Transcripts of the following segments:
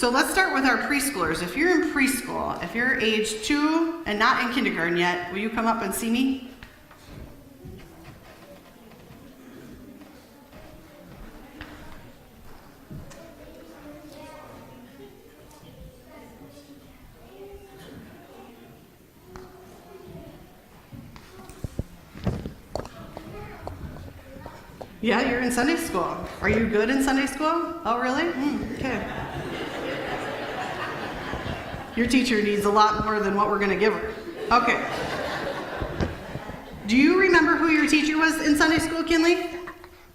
So let's start with our preschoolers. If you're in preschool, if you're age 2 and not in kindergarten yet, will you come up and see me? Yeah, you're in Sunday school. Are you good in Sunday school? Oh, really? Okay. Your teacher needs a lot more than what we're going to give her. Okay. Do you remember who your teacher was in Sunday school, Kinley?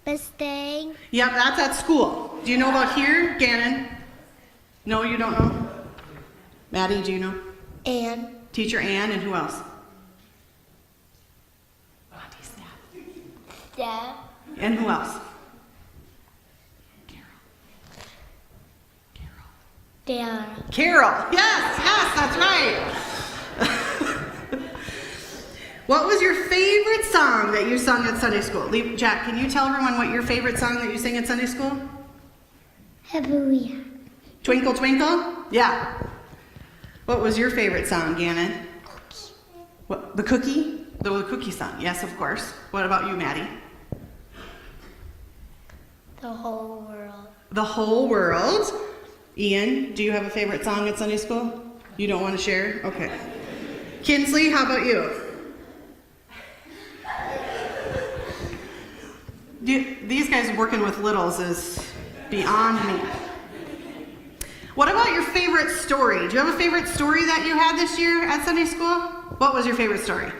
Miss Dang. Yep, that's at school. Do you know about here, Gannon? No, you don't know? Maddie, do you know? Ann. Teacher Ann, and who else? Dad. And who else? Dad. Carol. Yes, that's right. What was your favorite song that you sung at Sunday school? Jack, can you tell everyone what your favorite song that you sang at Sunday school? Hallelujah. Twinkle, Twinkle? Yeah. What was your favorite song, Gannon? Cookie. What, the cookie? The cookie song, yes, of course. What about you, Maddie? The whole world. The Whole World. Ian, do you have a favorite song at Sunday school? You don't want to share? Okay. Kinsley, how about you? These guys working with littles is beyond me. What about your favorite story? Do you have a favorite story that you had this year at Sunday school? What was your favorite story?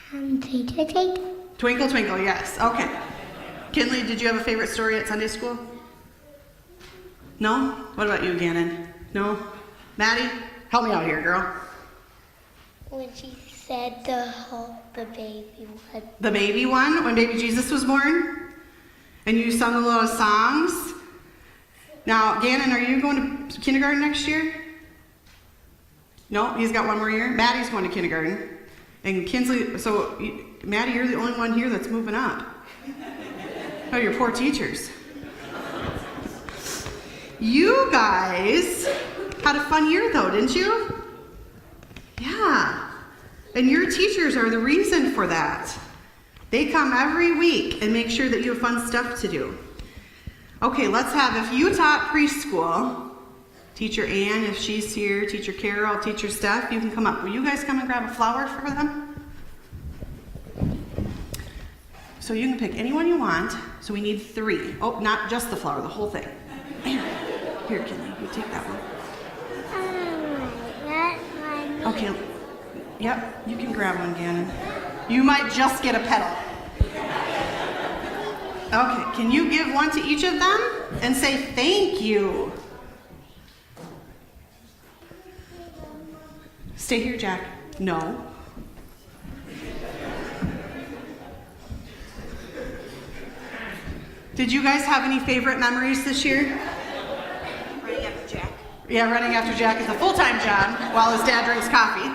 Twinkle, twinkle. Twinkle, Twinkle, yes. Okay. Kinley, did you have a favorite story at Sunday school? No? What about you, Gannon? No? Maddie, help me out here, girl. When she said the baby one. The baby one, when baby Jesus was born? And you sung a lot of songs? Now, Gannon, are you going to kindergarten next year? No, he's got one more year. Maddie's going to kindergarten. And Kinsley, so Maddie, you're the only one here that's moving up. Oh, your poor teachers. You guys had a fun year though, didn't you? Yeah. And your teachers are the reason for that. They come every week and make sure that you have fun stuff to do. Okay, let's have, if you taught preschool, Teacher Ann, if she's here, Teacher Carol, Teacher Steph, you can come up. Will you guys come and grab a flower for them? So you can pick anyone you want. So we need 3. Oh, not just the flower, the whole thing. Here, Kinley, you take that one. Okay, yep, you can grab one, Gannon. You might just get a petal. Okay, can you give one to each of them and say thank you? Stay here, Jack. No. Did you guys have any favorite memories this year? Running after Jack. Yeah, running after Jack is a full-time job while his dad drinks coffee.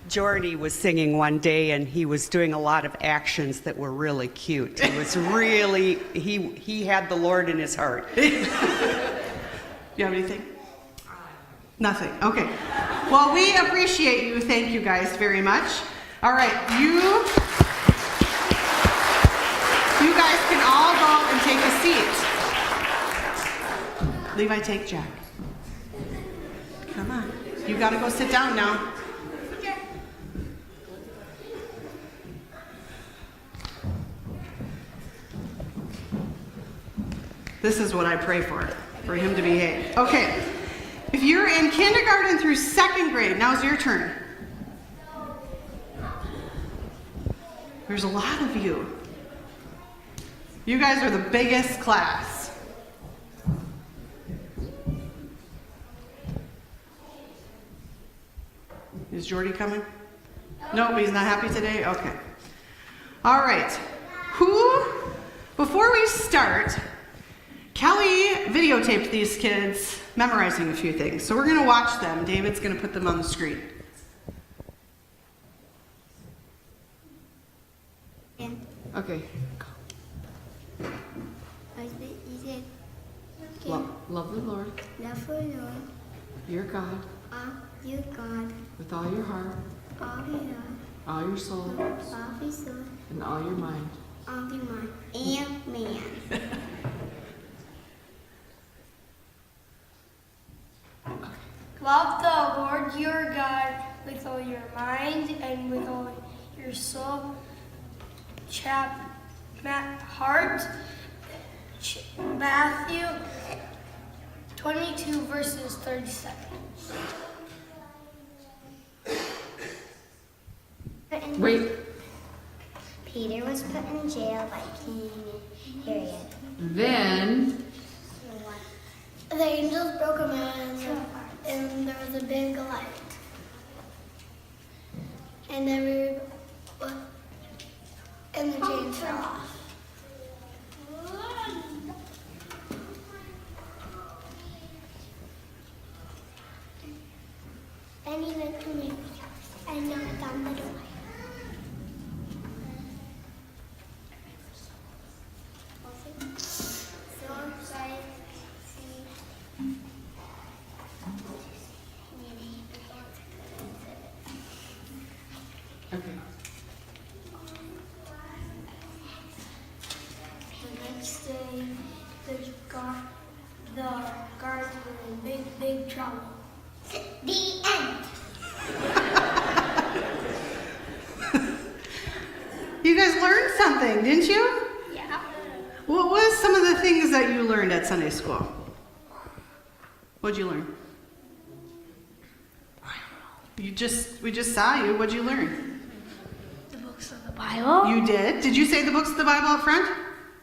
Jordy was singing one day and he was doing a lot of actions that were really cute. He was really, he had the Lord in his heart. Do you have anything? Nothing. Okay. Well, we appreciate you. Thank you guys very much. All right, you guys can all go and take a seat. Levi, take Jack. Come on. You got to go sit down now. This is what I pray for him to behave. Okay. If you're in kindergarten through 2nd grade, now's your turn. There's a lot of you. You guys are the biggest class. Is Jordy coming? Nope, he's not happy today? Okay. All right. Before we start, Kelly videotaped these kids memorizing a few things. So we're going to watch them. David's going to put them on the screen. Yeah. Okay. He said, Love the Lord, Love the Lord, your God, your God, with all your heart, all your heart, all your soul, all your soul, and all your mind. all your mind. Amen. Love the Lord your God with all your mind and with all your soul. Matthew 22 verses 37. Wait, Peter was put in jail by King Herod. then The angels broke a man and there was a big light. And the chains fell off. Then he went to me and knocked on the door. So excited to see. okay. The next day, the guards were in big trouble. The end. You guys learned something, didn't you? Yeah. What was some of the things that you learned at Sunday school? What'd you learn? We just saw you. What'd you learn? The books of the Bible? You did? Did you say the books of the Bible up front?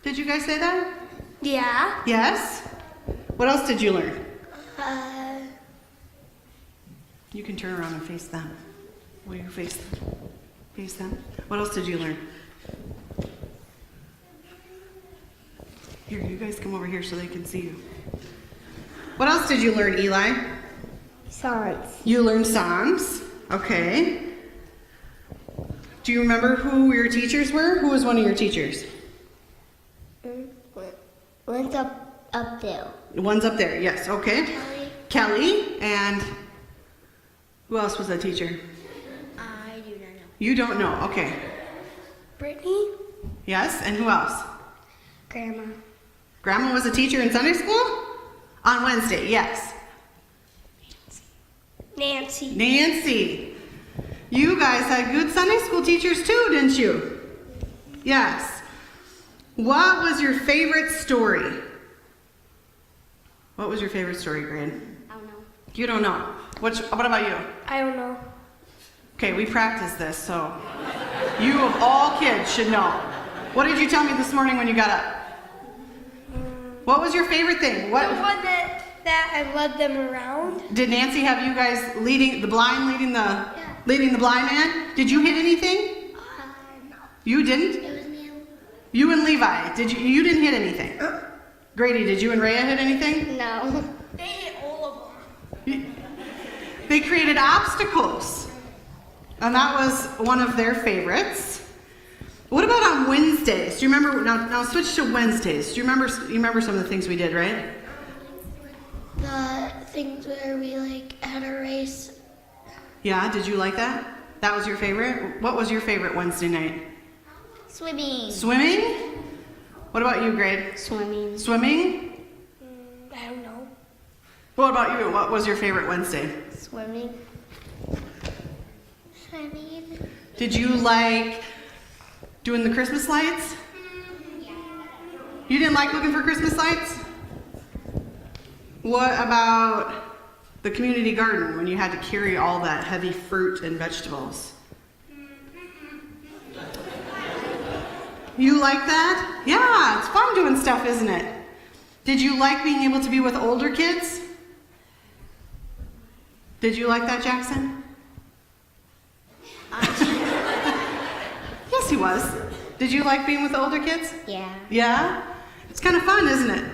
Did you guys say that? Yeah. Yes? What else did you learn? Uh, You can turn around and face them. Will you face them? Face them. What else did you learn? Here, you guys come over here so they can see you. What else did you learn, Eli? Songs. You learned songs. Okay. Do you remember who your teachers were? Who was one of your teachers? One's up there. One's up there, yes, okay. Kelly. And who else was a teacher? I do not know. You don't know, okay. Brittany? Yes, and who else? Grandma. Grandma was a teacher in Sunday school? On Wednesday, yes. Nancy. Nancy. You guys had good Sunday school teachers too, didn't you? Yes. What was your favorite story? What was your favorite story, Gran? I don't know. You don't know. What about you? I don't know. Okay, we practiced this, so you of all kids should know. What did you tell me this morning when you got up? What was your favorite thing? What The one that I led them around. did Nancy have you guys leading the blind man? Did you hit anything? No. You didn't? It was me. You and Levi, you didn't hit anything? Grady, did you and Rhea hit anything? No. They hit all of them. They created obstacles. And that was one of their favorites. What about on Wednesdays? Do you remember, now switch to Wednesdays. Do you remember some of the things we did, right? The things where we had a race. Yeah, did you like that? That was your favorite? What was your favorite Wednesday night? Swimming. Swimming? What about you, Grade? Swimming. Swimming? I don't know. What about you? What was your favorite Wednesday? Swimming. Swimming. Did you like doing the Christmas lights? You didn't like looking for Christmas lights? What about the community garden when you had to carry all that heavy fruit and vegetables? You like that? Yeah, it's fun doing stuff, isn't it? Did you like being able to be with older kids? Did you like that, Jackson? Yes, he was. Did you like being with the older kids? Yeah. Yeah? It's kind of fun, isn't it?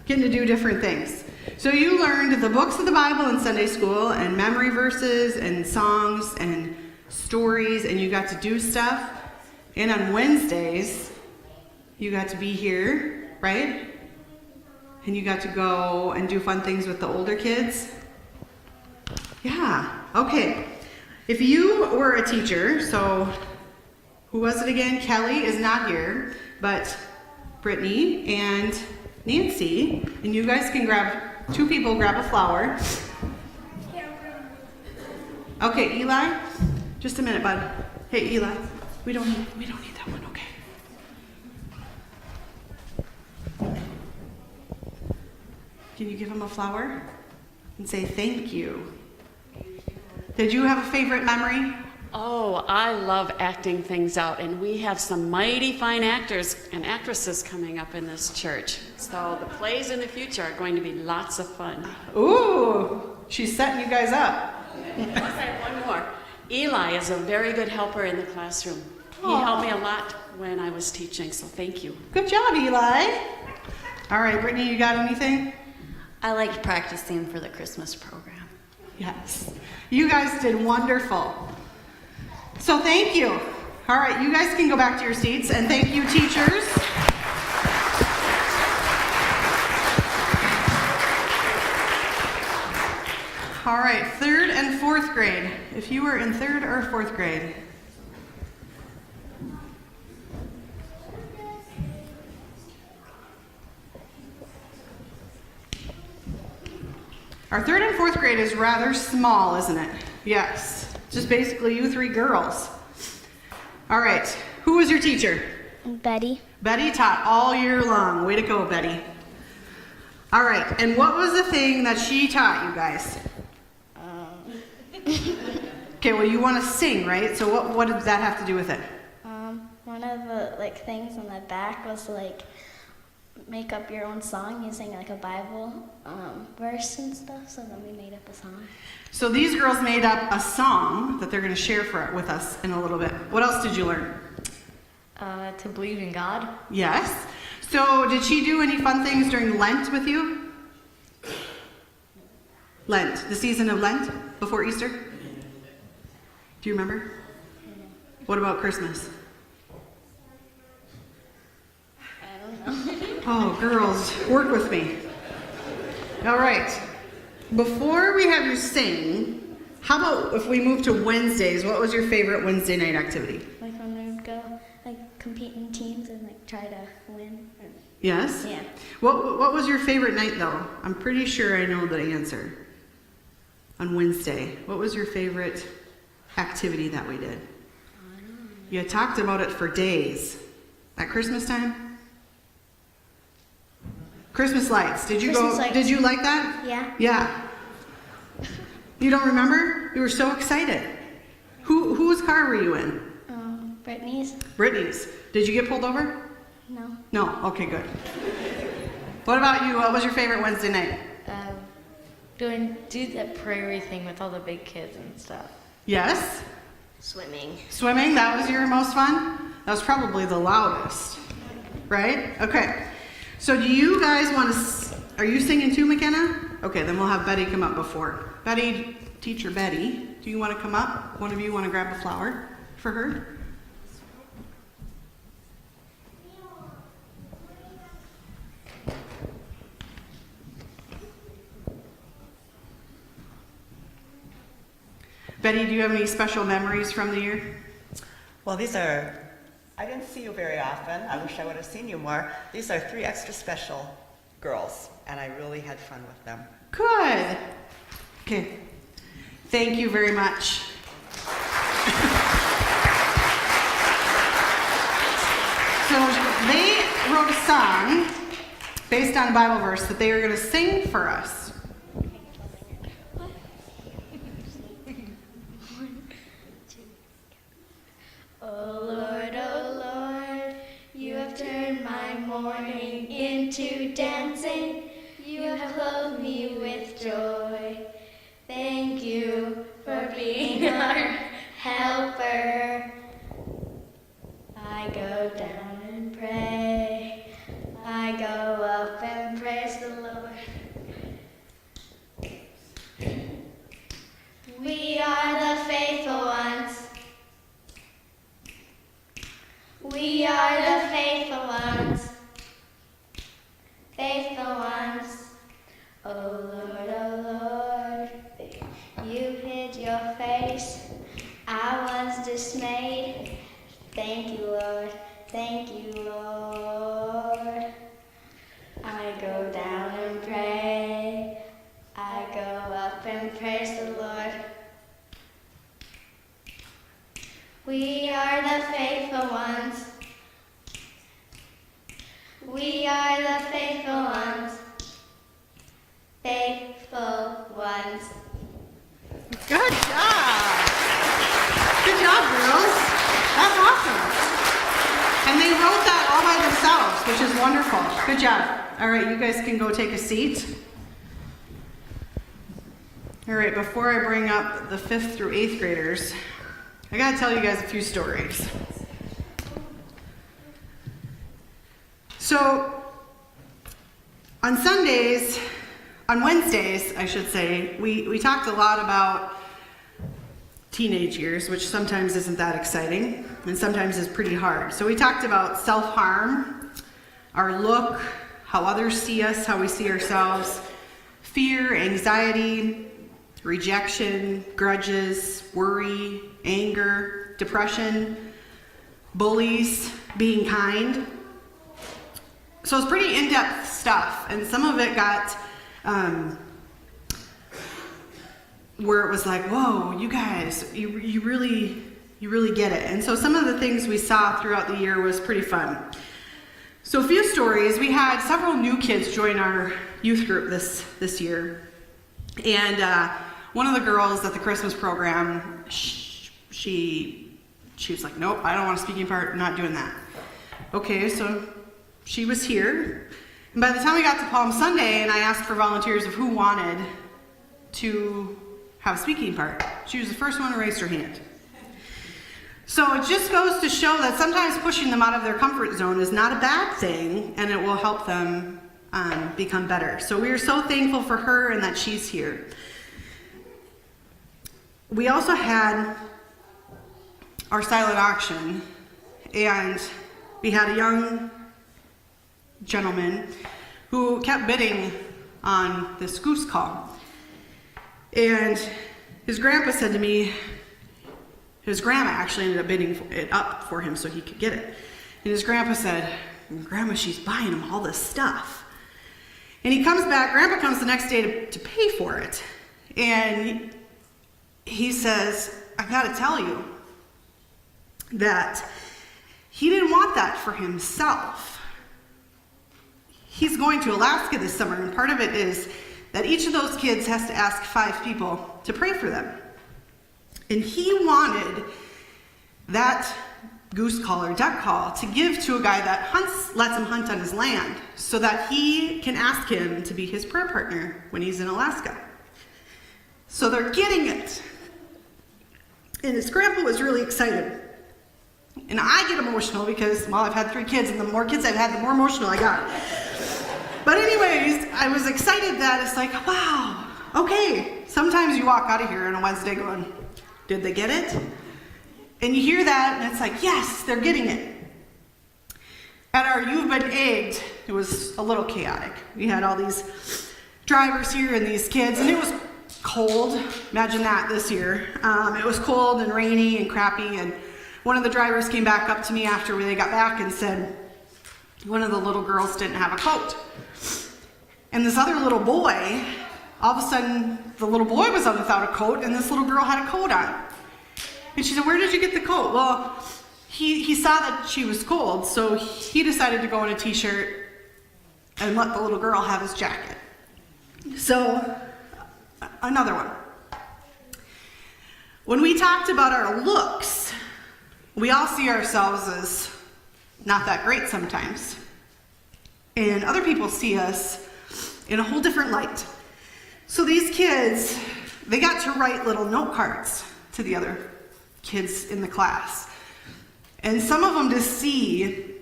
Getting to do different things. So you learned the books of the Bible in Sunday school and memory verses and songs and stories, and you got to do stuff. And on Wednesdays, you got to be here, right? And you got to go and do fun things with the older kids? Yeah, okay. If you were a teacher, so who was it again? Kelly is not here, but Brittany and Nancy, and you guys can two people grab a flower. Okay, Eli, just a minute, bud. Hey, Eli, we don't need that one, okay? Can you give him a flower and say thank you? Did you have a favorite memory? Oh, I love acting things out, and we have some mighty fine actors and actresses coming up in this church. So the plays in the future are going to be lots of fun. Ooh, she's setting you guys up. Plus, I have one more. Eli is a very good helper in the classroom. He helped me a lot when I was teaching, so thank you. Good job, Eli. All right, Brittany, you got anything? I liked practicing for the Christmas program. Yes. You guys did wonderful. So thank you. All right, you guys can go back to your seats, and thank you, teachers. All right, 3rd and 4th grade. If you were in 3rd or 4th grade. Our 3rd and 4th grade is rather small, isn't it? Yes. Just basically you 3 girls. All right. Who was your teacher? Betty. Betty taught all year long. Way to go, Betty. All right. And what was the thing that she taught you guys? Okay, well, you want to sing, right? So what did that have to do with it? One of the things on the back was make up your own song using a Bible verse and stuff. So then we made up a song. So these girls made up a song that they're going to share with us in a little bit. What else did you learn? To believe in God. Yes. So did she do any fun things during Lent with you? Lent, the season of Lent before Easter? Do you remember? What about Christmas? I don't know. Oh, girls, work with me. All right. Before we have you sing, how about if we move to Wednesdays? What was your favorite Wednesday night activity? When we would go compete in teams and try to win. Yes? Yeah. What was your favorite night, though? I'm pretty sure I know the answer. On Wednesday, what was your favorite activity that we did? You talked about it for days. At Christmas time? Christmas lights. Did you Christmas go? lights. Did you like that? Yeah. Yeah. You don't remember? You were so excited. Whose car were you in? Brittany's. Brittany's. Did you get pulled over? No. No. Okay, good. What about you? What was your favorite Wednesday night? Do that prairie thing with all the big kids and stuff. Yes? Swimming. Swimming, that was your most fun? That was probably the loudest, right? Okay. So do you guys want to, are you singing too, McKenna? Okay, then we'll have Betty come up before. Betty, teacher Betty, do you want to come up? One of you want to grab a flower for her? Betty, do you have any special memories from the year? Well, I didn't see you very often. I wish I would have seen you more. These are 3 extra special girls, and I really had fun with them. Good. Okay. Thank you very much. So they wrote a song based on a Bible verse that they were going to sing for us. Oh Lord, you have turned my mourning into dancing. You have clothed me with joy. Thank you for being our helper. I go down and pray. I go up and praise the Lord. We are the faithful ones. We are the faithful ones. Faithful ones. I go down and pray. I go up and praise the Lord. We are the faithful ones. We are the faithful ones. Faithful ones. Good job. Good job, girls. That's awesome. And they wrote that all by themselves, which is wonderful. Good job. All right, you guys can go take a seat. All right, before I bring up the 5th through 8th graders, I gotta tell you guys a few stories. So, on Wednesdays, I should say, we talked a lot about teenage years, which sometimes isn't that exciting and sometimes is pretty hard. So we talked about self-harm, our look, how others see us, how we see ourselves, fear, anxiety, rejection, grudges, worry, anger, depression, bullies, being kind. So it's pretty in-depth stuff, and some of it got where it was like, whoa, you guys, you really get it. And so some of the things we saw throughout the year was pretty fun. So a few stories. We had several new kids join our youth group this year, and one of the girls at the Christmas program, she was like, nope, I don't want a speaking part, I'm not doing that. Okay, so she was here, and by the time we got to Palm Sunday and I asked for volunteers of who wanted to have a speaking part, she was the first one to raise her hand. So it just goes to show that sometimes pushing them out of their comfort zone is not a bad thing, and it will help them become better. So we are so thankful for her and that she's here. We also had our silent auction, and we had a young gentleman who kept bidding on this goose call. And his grandpa said to me, his grandma actually ended up bidding it up for him so he could get it. And his grandpa said, Grandma, she's buying him all this stuff. And he comes back, Grandpa comes the next day to pay for it. And he says, I gotta tell you that he didn't want that for himself. He's going to Alaska this summer, and part of it is that each of those kids has to ask 5 people to pray for them. And he wanted that goose call or duck call to give to a guy that lets him hunt on his land so that he can ask him to be his prayer partner when he's in Alaska. So they're getting it. And his grandpa was really excited. And I get emotional because, well, I've had 3 kids, and the more kids I've had, the more emotional I got. But anyways, I was excited that it's like, wow, okay. Sometimes you walk out of here on a Wednesday going, did they get it? And you hear that, and it's like, yes, they're getting it. At our You've Been Egged, it was a little chaotic. We had all these drivers here and these kids, and it was cold. Imagine that this year. It was cold and rainy and crappy, and one of the drivers came back up to me after they got back and said, one of the little girls didn't have a coat. And this other little boy, all of a sudden, the little boy was without a coat, and this little girl had a coat on. And she said, where did you get the coat? Well, he saw that she was cold, so he decided to go in a t-shirt and let the little girl have his jacket. So, another one. When we talked about our looks, we all see ourselves as not that great sometimes. And other people see us in a whole different light. So these kids, they got to write little note cards to the other kids in the class. And some of them to see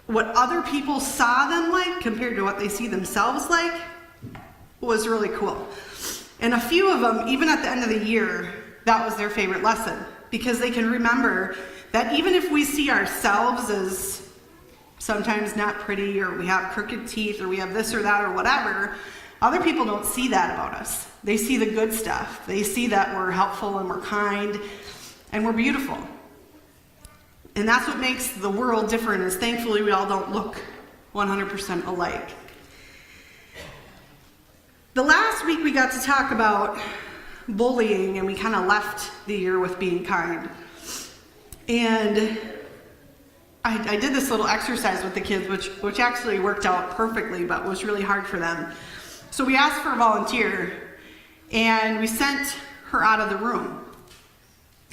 what other people saw them like compared to what they see themselves like was really cool. And a few of them, even at the end of the year, that was their favorite lesson, because they can remember that even if we see ourselves as sometimes not pretty, or we have crooked teeth, or we have this or that or whatever, other people don't see that about us. They see the good stuff. They see that we're helpful and we're kind and we're beautiful. And that's what makes the world different, is thankfully we all don't look 100% alike. The last week we got to talk about bullying, and we kind of left the year with being kind. And I did this little exercise with the kids, which actually worked out perfectly, but was really hard for them. So we asked for a volunteer, and we sent her out of the room.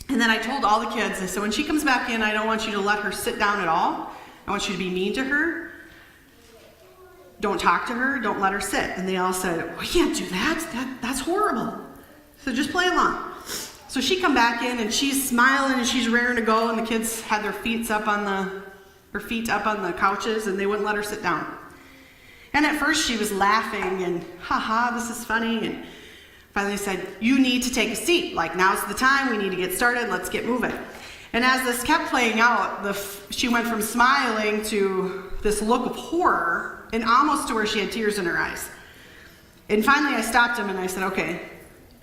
And then I told all the kids, I said, when she comes back in, I don't want you to let her sit down at all. I want you to be mean to her. Don't talk to her. Don't let her sit. And they all said, we can't do that. That's horrible. So just play along. So she come back in, and she's smiling, and she's raring to go, and the kids had their feet up on the couches, and they wouldn't let her sit down. And at first she was laughing and, haha, this is funny. And finally said, you need to take a seat. Like, now's the time. We need to get started. Let's get moving. And as this kept playing out, she went from smiling to this look of horror, and almost to where she had tears in her eyes. And finally I stopped him and I said, okay.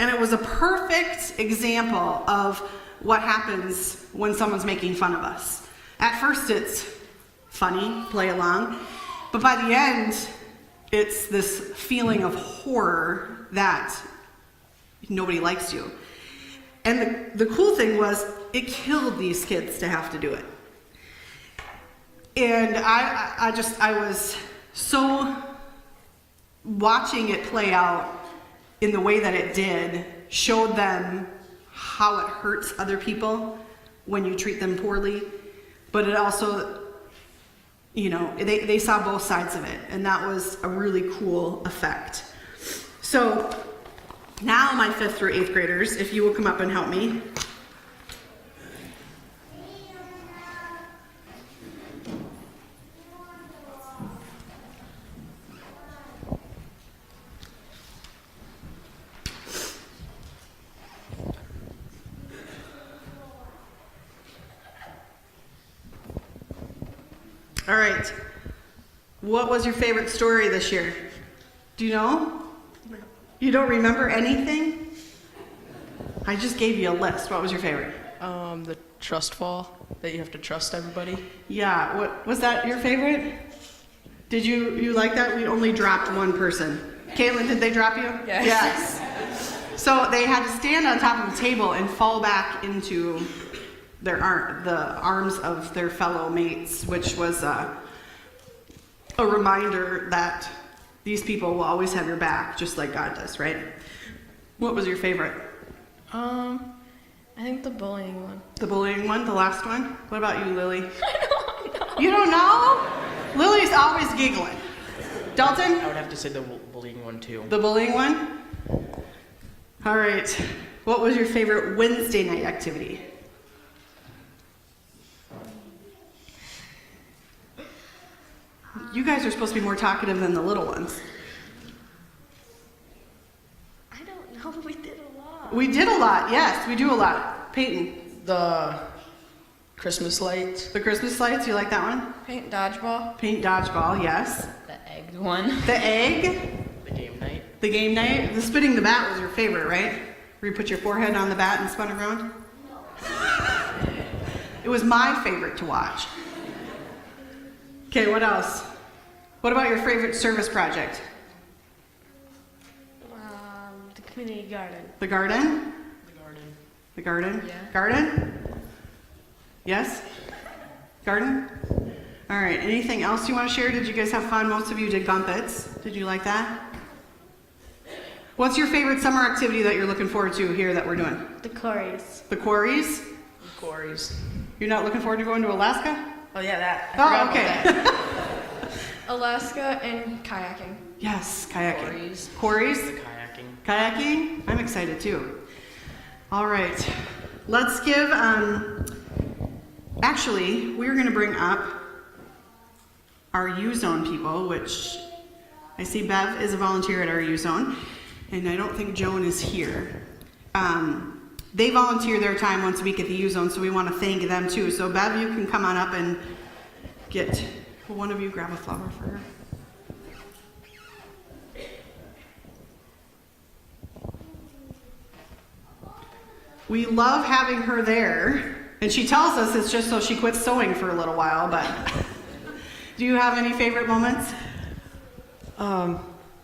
And it was a perfect example of what happens when someone's making fun of us. At first it's funny, play along, but by the end, it's this feeling of horror that nobody likes you. And the cool thing was, it killed these kids to have to do it. And I was so watching it play out in the way that it did, showed them how it hurts other people when you treat them poorly, but it also, you know, they saw both sides of it, and that was a really cool effect. So now my 5th through 8th graders, if you will come up and help me. All right, what was your favorite story this year? Do you know? You don't remember anything? I just gave you a list. What was your favorite? The trust fall, that you have to trust everybody. Yeah, what was that your favorite? Did you like that? We only dropped one person. Caitlin, did they drop you? Yes. Yes. So they had to stand on top of a table and fall back into the arms of their fellow mates, which was a reminder that these people will always have your back, just like God does, right? What was your favorite? I think the bullying one. The bullying one, the last one? What about you, Lily? I don't know. You don't know? Lily's always giggling. Dalton? I would have to say the bullying one too. The bullying one? All right. What was your favorite Wednesday night activity? You guys are supposed to be more talkative than the little ones. I don't know. We did a lot. We did a lot, yes, we do a lot. Peyton, The Christmas lights. the Christmas lights, you like that one? Paint dodgeball. Paint dodgeball, yes. The egg one. The egg, The game night. the game night, the spitting the bat was your favorite, right? Where you put your forehead on the bat and spun around? It was my favorite to watch. Okay, what else? What about your favorite service project? The community garden. The garden? The garden. The garden? Yeah. Garden? Yes? Garden? All right, anything else you want to share? Did you guys have fun? Most of you did gumpets. Did you like that? What's your favorite summer activity that you're looking forward to here that we're doing? The quarries. The quarries? The quarries. You're not looking forward to going to Alaska? Oh yeah, that. Oh, okay. Alaska and kayaking. Yes, kayaking. Quarries. Quarries? The kayaking. Kayaking? I'm excited too. All right, let's give, actually, we're gonna bring up our U-Zone people, which I see Bev is a volunteer at our U-Zone, and I don't think Joan is here. They volunteer their time once a week at the U-Zone, so we want to thank them too. So Bev, you can come on up and get, will one of you grab a flower for her? We love having her there, and she tells us it's just so she quits sewing for a little while, but do you have any favorite moments? Kind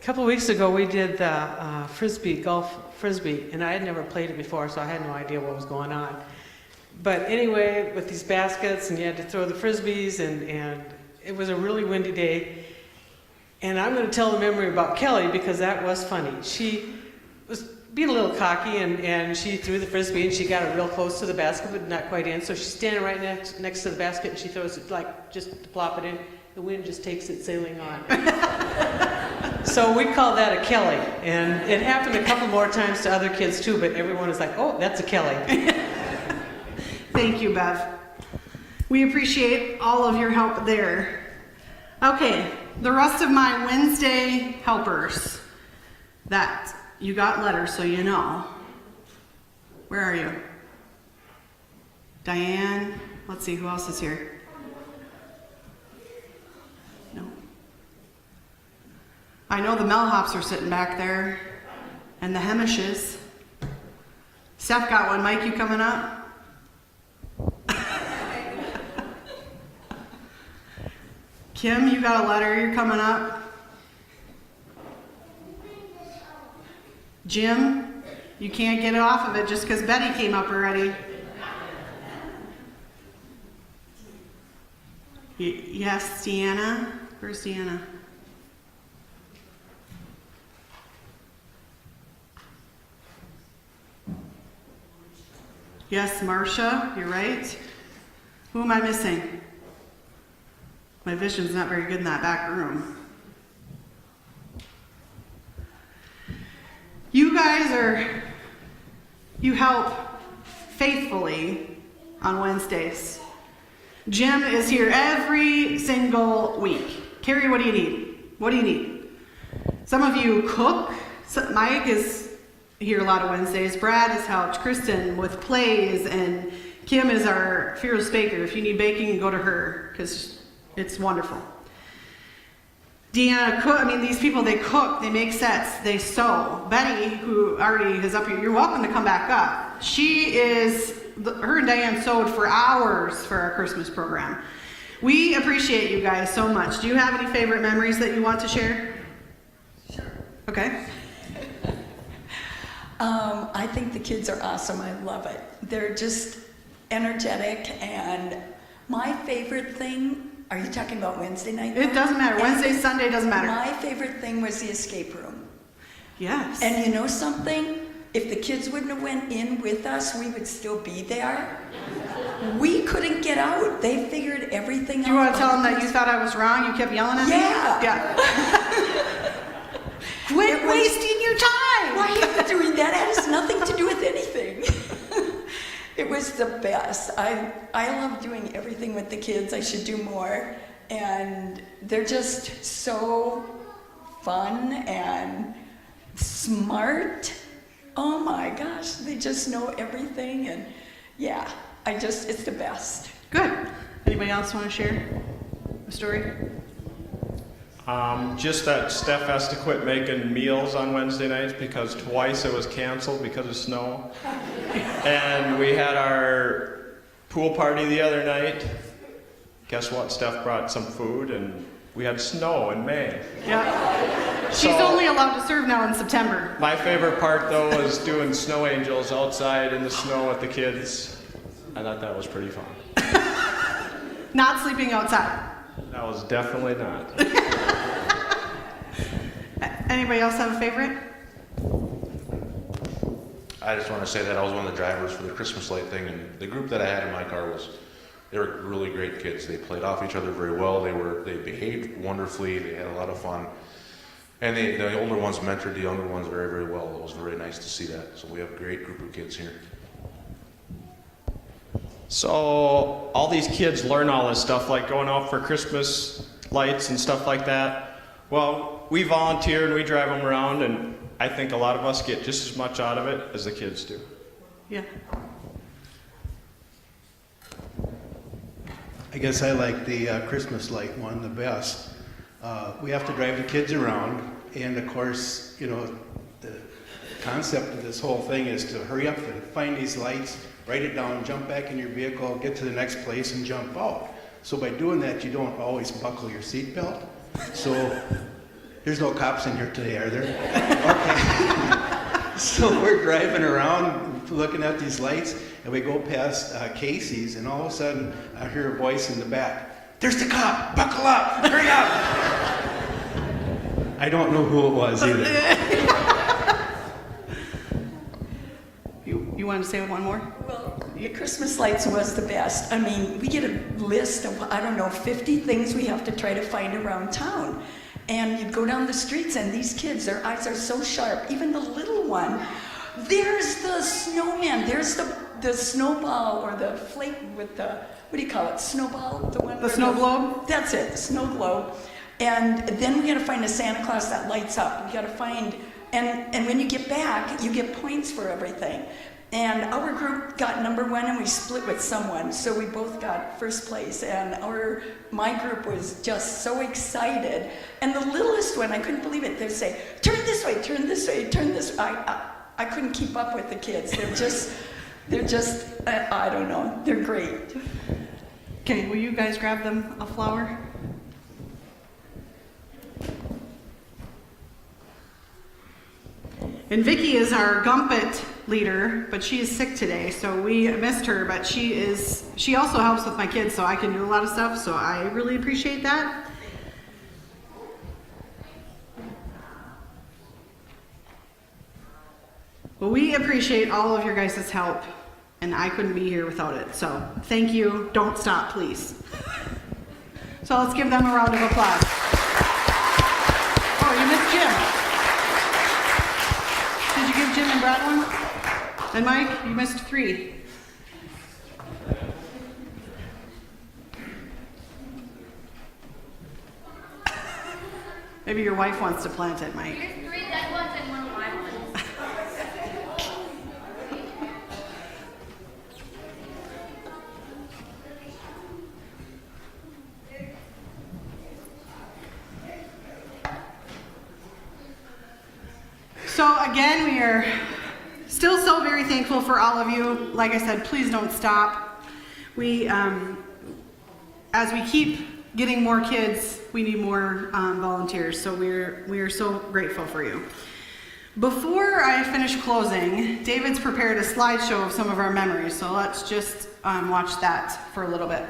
couple weeks ago, we did the golf frisbee, and I had never played it before, so I had no idea what was going on. But anyway, with these baskets, and you had to throw the frisbees, and it was a really windy day. And I'm going to tell the memory about Kelly because that was funny. She was being a little cocky, and she threw the frisbee, and she got it real close to the basket, but not quite in. So she's standing right next to the basket, and she throws it like just to plop it in. The wind just takes it sailing on. So we call that a Kelly, and it happened a couple more times to other kids too, but everyone is like, oh, that's a Kelly. Thank you, Bev. We appreciate all of your help there. Okay, the rest of my Wednesday helpers. That, you got letters, so you know. Where are you? Diane, let's see, who else is here? No. I know the Melhops are sitting back there, and the Hemishes. Steph got one. Mike, you coming up? Kim, you got a letter. You're coming up. Jim, you can't get it off of it just because Betty came up already. Yes, Deanna. Where's Deanna? Yes, Marcia, you're right. Who am I missing? My vision's not very good in that back room. You guys you help faithfully on Wednesdays. Jim is here every single week. Carrie, what do you need? What do you need? Some of you cook. Mike is here a lot of Wednesdays. Brad has helped. Kristen with plays, and Kim is our fearless baker. If you need baking, go to her because it's wonderful. Deanna cook. I mean, these people, they cook, they make sets, they sew. Betty, who already is up here, you're welcome to come back up. Her and Diane sewed for hours for our Christmas program. We appreciate you guys so much. Do you have any favorite memories that you want to share? Sure. Okay. I think the kids are awesome. I love it. They're just energetic, and my favorite thing, are you talking about Wednesday night? It doesn't matter. Wednesday, Sunday, doesn't matter. My favorite thing was the escape room. Yes. And you know something? If the kids wouldn't have went in with us, we would still be there. We couldn't get out. They figured everything out. Do you want to tell them that you thought I was wrong? You kept yelling at me? Yeah. Quit wasting your time. Why are you doing that? That has nothing to do with anything. It was the best. I love doing everything with the kids. I should do more. And they're just so fun and smart. Oh my gosh, they just know everything. And yeah, it's the best. Good. Anybody else want to share a story? Just that Steph has to quit making meals on Wednesday nights because twice it was canceled because of snow. And we had our pool party the other night. Guess what? Steph brought some food and we had snow in May. Yeah. She's only allowed to serve now in September. My favorite part though was doing snow angels outside in the snow with the kids. I thought that was pretty fun. Not sleeping outside. That was definitely not. Anybody else have a favorite? I just want to say that I was one of the drivers for the Christmas light thing, and the group that I had in my car they were really great kids. They played off each other very well. They behaved wonderfully. They had a lot of fun. And the older ones mentored the younger ones very, very well. It was very nice to see that. So we have a great group of kids here. So all these kids learn all this stuff, like going out for Christmas lights and stuff like that. Well, we volunteer and we drive them around, and I think a lot of us get just as much out of it as the kids do. Yeah. I guess I like the Christmas light one the best. We have to drive the kids around, and of course, the concept of this whole thing is to hurry up and find these lights, write it down, jump back in your vehicle, get to the next place, and jump out. So by doing that, you don't always buckle your seatbelt. So There's no cops in here today, are there? Okay. So we're driving around looking at these lights, and we go past Casey's, and all of a sudden I hear a voice in the back. There's the cop! Buckle up! Hurry up! I don't know who it was either. You want to say one more? Well, the Christmas lights was the best. I mean, we get a list of, I don't know, 50 things we have to try to find around town. And you go down the streets and these kids, their eyes are so sharp. Even the little one, there's the snowman, there's the snowball or the flake with the, what do you call it, snowball? The one. The snow globe? That's it, the snow globe. And then we gotta find a Santa Claus that lights up. We gotta find, and when you get back, you get points for everything. And our group got #1 and we split with someone, so we both got first place. And my group was just so excited. And the littlest one, I couldn't believe it. They'd say, turn this way, turn this way, turn this way. I couldn't keep up with the kids. They're just, I don't know, they're great. Okay, will you guys grab them a flower? And Vicki is our Gumpet leader, but she is sick today, so we missed her, but she also helps with my kids, so I can do a lot of stuff, so I really appreciate that. Well, we appreciate all of your guys' help, and I couldn't be here without it, so thank you. Don't stop, please. So let's give them a round of applause. Oh, you missed Jim. Did you give Jim and Brad one? And Mike, you missed 3. Maybe your wife wants to plant it, Mike. Here's 3 dead ones and 1 alive one. So again, we are still so very thankful for all of you. Like I said, please don't stop. We, as we keep getting more kids, we need more volunteers. So we are so grateful for you. Before I finish closing, David's prepared a slideshow of some of our memories. So let's just watch that for a little bit.